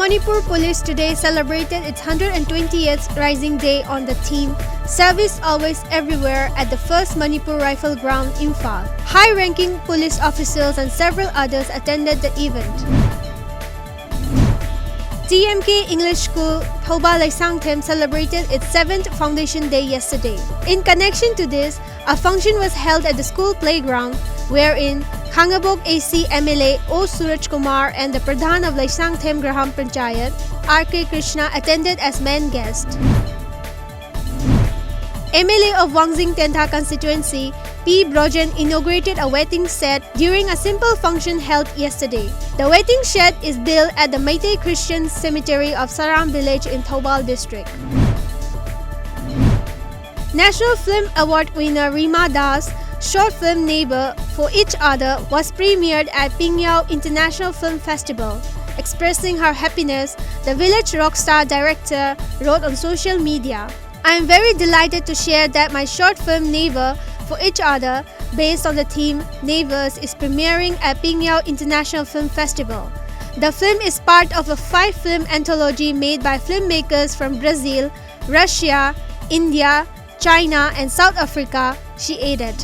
Manipur Police today celebrated its 120th Rising Day on the theme Service Always Everywhere at the first Manipur Rifle Ground, Imphal. High-ranking police officials and several others attended the event. TMK English School, Thoba Laisangthem celebrated its 7th Foundation Day yesterday. In connection to this, a function was held at the school playground wherein Khangabok AC MLA O Suraj Kumar and the Pradhan of Laisangthem Graham Panchayat, RK Krishna, attended as main guest. MLA of Wangzing Tentha constituency, P. Brojan, inaugurated a waiting shed during a simple function held yesterday. The waiting shed is built at the Meitei Christian Cemetery of Saram village in Thoubal district. National Film Award winner Rima Das' short film Neighbor for Each Other was premiered at Pingyao International Film Festival. Expressing her happiness, the village rockstar director wrote on social media, "I am very delighted to share that my short film Neighbor for Each Other, based on the theme Neighbors, is premiering at Pingyao International Film Festival. The film is part of a 5-film anthology made by filmmakers from Brazil, Russia, India, China and South Africa," she added.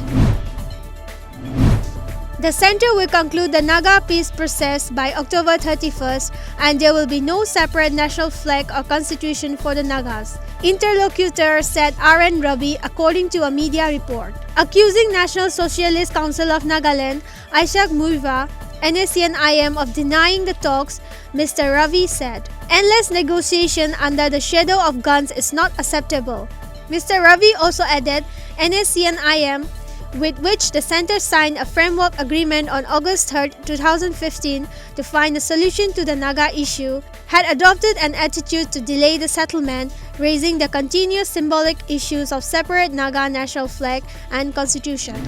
The center will conclude the Naga peace process by October 31st and there will be no separate national flag or constitution for the Nagas, interlocutor said RN Ravi according to a media report. Accusing National Socialist Council of Nagaland, Ishak Muiva, NSCN-IM of denying the talks, Mr. Ravi said, "Endless negotiation under the shadow of guns is not acceptable." Mr. Ravi also added NSCN-IM, with which the center signed a framework agreement on August 3, 2015 to find a solution to the Naga issue, had adopted an attitude to delay the settlement, raising the continuous symbolic issues of separate Naga national flag and constitution.